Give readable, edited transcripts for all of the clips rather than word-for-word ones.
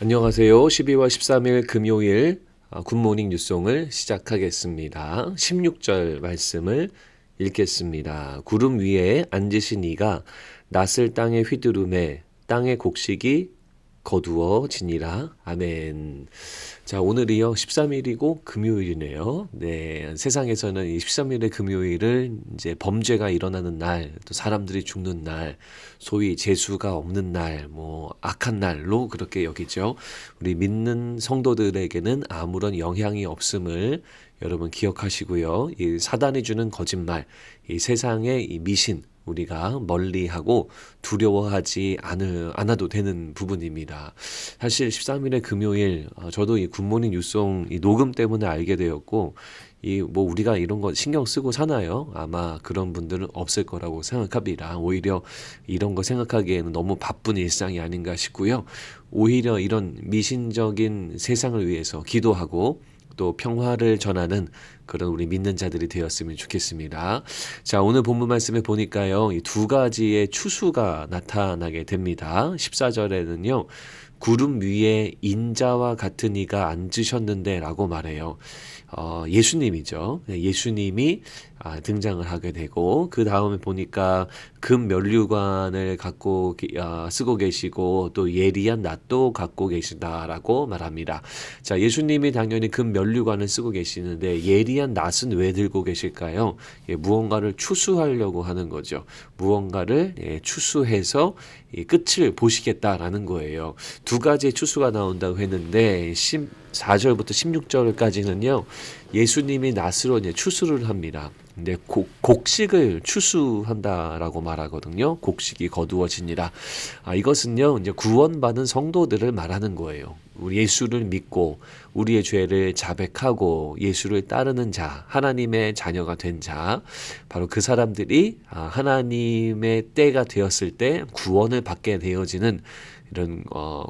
안녕하세요. 12월 13일 금요일 굿모닝 뉴송을 시작하겠습니다. 16절 말씀을 읽겠습니다. 구름 위에 앉으신 이가 낯을 땅에 휘두르매 땅의 곡식이 거두어지니라. 아멘. 자, 오늘이요 13일이고 금요일이네요. 네, 세상에서는 이 13일의 금요일을 이제 범죄가 일어나는 날, 또 사람들이 죽는 날, 소위 재수가 없는 날, 뭐 악한 날로 그렇게 여기죠. 우리 믿는 성도들에게는 아무런 영향이 없음을 여러분 기억하시고요. 이 사단이 주는 거짓말, 이 세상의 이 미신 우리가 멀리하고 두려워하지 않아도 되는 부분입니다. 사실 13일의 금요일 저도 이 굿모닝 뉴송 이 녹음 때문에 알게 되었고 이 뭐 우리가 이런 거 신경 쓰고 사나요? 아마 그런 분들은 없을 거라고 생각합니다. 오히려 이런 거 생각하기에는 너무 바쁜 일상이 아닌가 싶고요. 오히려 이런 미신적인 세상을 위해서 기도하고 또 평화를 전하는 그런 우리 믿는 자들이 되었으면 좋겠습니다. 자, 오늘 본문 말씀에 보니까요, 이 두 가지의 추수가 나타나게 됩니다. 14절에는요, 구름 위에 인자와 같은 이가 앉으셨는데 라고 말해요. 예수님이죠. 예수님이 등장을 하게 되고 그 다음에 보니까 금 면류관을 갖고 쓰고 계시고 또 예리한 낫도 갖고 계시다라고 말합니다. 자, 예수님이 당연히 금 면류관을 쓰고 계시는데 예리한 낫은 왜 들고 계실까요? 무언가를 추수하려고 하는 거죠. 무언가를 추수해서 끝을 보시겠다라는 거예요. 두 가지의 추수가 나온다고 했는데 4절부터 16절까지는요. 예수님이 낫으로 추수를 합니다. 근데 곡식을 추수한다라고 말하거든요. 곡식이 거두어지니라. 이것은요, 이제 구원받은 성도들을 말하는 거예요. 우리 예수를 믿고 우리의 죄를 자백하고 예수를 따르는 자, 하나님의 자녀가 된 자, 바로 그 사람들이 하나님의 때가 되었을 때 구원을 받게 되어지는 이런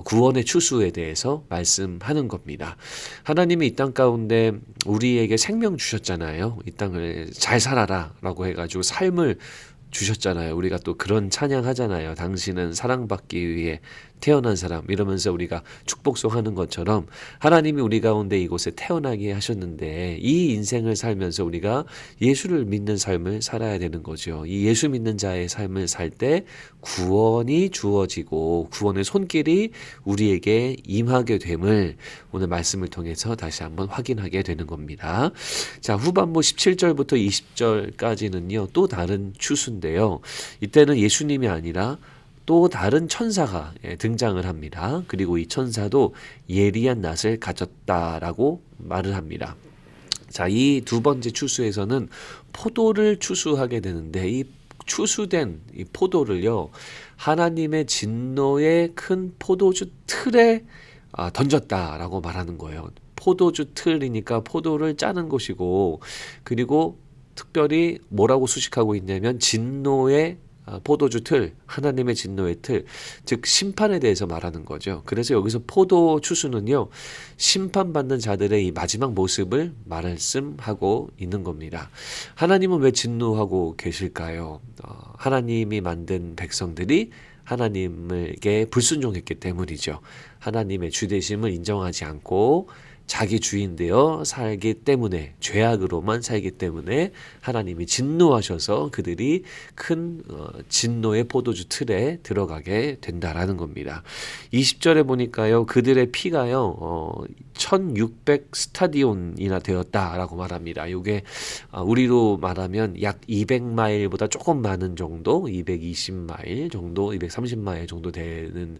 구원의 추수에 대해서 말씀하는 겁니다. 하나님이 이 땅 가운데 우리에게 생명 주셨잖아요. 이 땅을 잘 살아라 라고 해가지고 삶을 주셨잖아요. 우리가 또 그런 찬양하잖아요. 당신은 사랑받기 위해 태어난 사람 이러면서 우리가 축복송하는 것처럼 하나님이 우리 가운데 이곳에 태어나게 하셨는데 이 인생을 살면서 우리가 예수를 믿는 삶을 살아야 되는 거죠. 이 예수 믿는 자의 삶을 살 때 구원이 주어지고 구원의 손길이 우리에게 임하게 됨을 오늘 말씀을 통해서 다시 한번 확인하게 되는 겁니다. 자, 후반부 17절부터 20절까지는요. 또 다른 추수인데요. 이때는 예수님이 아니라 또 다른 천사가 등장을 합니다. 그리고 이 천사도 예리한 낫을 가졌다라고 말을 합니다. 자, 이 두 번째 추수에서는 포도를 추수하게 되는데 이 추수된 이 포도를요, 하나님의 진노의 큰 포도주 틀에 던졌다라고 말하는 거예요. 포도주 틀이니까 포도를 짜는 곳이고, 그리고 특별히 뭐라고 수식하고 있냐면 진노의 포도주 틀, 하나님의 진노의 틀, 즉 심판에 대해서 말하는 거죠. 그래서 여기서 포도 추수는요, 심판받는 자들의 이 마지막 모습을 말씀하고 있는 겁니다. 하나님은 왜 진노하고 계실까요? 하나님이 만든 백성들이 하나님에게 불순종했기 때문이죠. 하나님의 주되심을 인정하지 않고 자기 주인 되어 살기 때문에, 죄악으로만 살기 때문에 하나님이 진노하셔서 그들이 큰 진노의 포도주 틀에 들어가게 된다라는 겁니다. 20절에 보니까요, 그들의 피가요 1600 스타디온이나 되었다라고 말합니다. 이게 우리로 말하면 약 200마일보다 조금 많은 정도, 220마일 정도, 230마일 정도 되는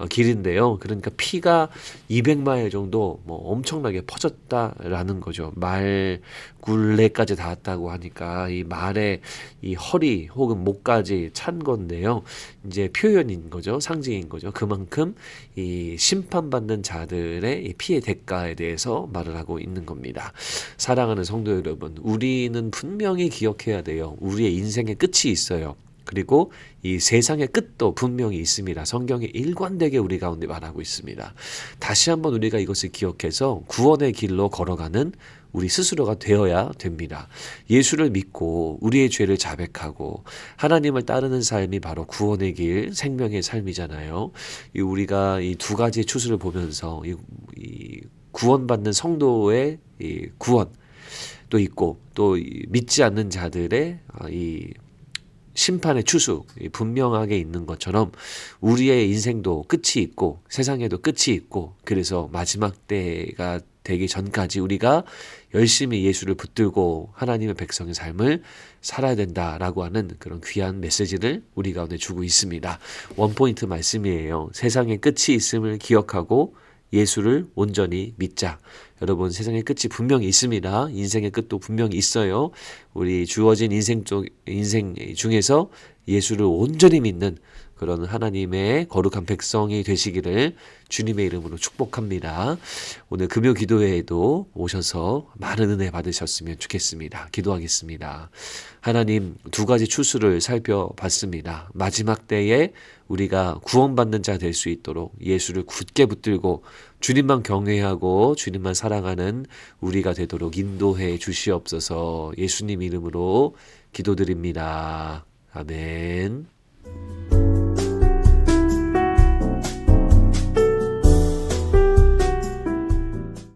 길인데요. 그러니까 피가 200마일 정도 엄청나게 퍼졌다라는 거죠. 말 굴레까지 닿았다고 하니까 이 말의 이 허리 혹은 목까지 찬 건데요. 이제 표현인 거죠. 상징인 거죠. 그만큼 이 심판받는 자들의 이 피의 대가에 대해서 말을 하고 있는 겁니다. 사랑하는 성도 여러분, 우리는 분명히 기억해야 돼요. 우리의 인생의 끝이 있어요. 그리고 이 세상의 끝도 분명히 있습니다. 성경에 일관되게 우리 가운데 말하고 있습니다. 다시 한번 우리가 이것을 기억해서 구원의 길로 걸어가는 우리 스스로가 되어야 됩니다. 예수를 믿고 우리의 죄를 자백하고 하나님을 따르는 삶이 바로 구원의 길, 생명의 삶이잖아요. 우리가 이 두 가지 추수를 보면서 이 구원받는 성도의 이 구원도 있고 또 믿지 않는 자들의 이 심판의 추수 분명하게 있는 것처럼 우리의 인생도 끝이 있고 세상에도 끝이 있고, 그래서 마지막 때가 되기 전까지 우리가 열심히 예수를 붙들고 하나님의 백성의 삶을 살아야 된다라고 하는 그런 귀한 메시지를 우리 가운데 주고 있습니다. 원포인트 말씀이에요. 세상에 끝이 있음을 기억하고 예수를 온전히 믿자. 여러분, 세상의 끝이 분명히 있습니다. 인생의 끝도 분명히 있어요. 우리 주어진 인생 중에서 예수를 온전히 믿는 그런 하나님의 거룩한 백성이 되시기를 주님의 이름으로 축복합니다. 오늘 금요 기도회에도 오셔서 많은 은혜 받으셨으면 좋겠습니다. 기도하겠습니다. 하나님, 두 가지 추수를 살펴봤습니다. 마지막 때에 우리가 구원받는 자 될 수 있도록 예수를 굳게 붙들고 주님만 경외하고 주님만 사랑하는 우리가 되도록 인도해 주시옵소서. 예수님 이름으로 기도드립니다. 아멘.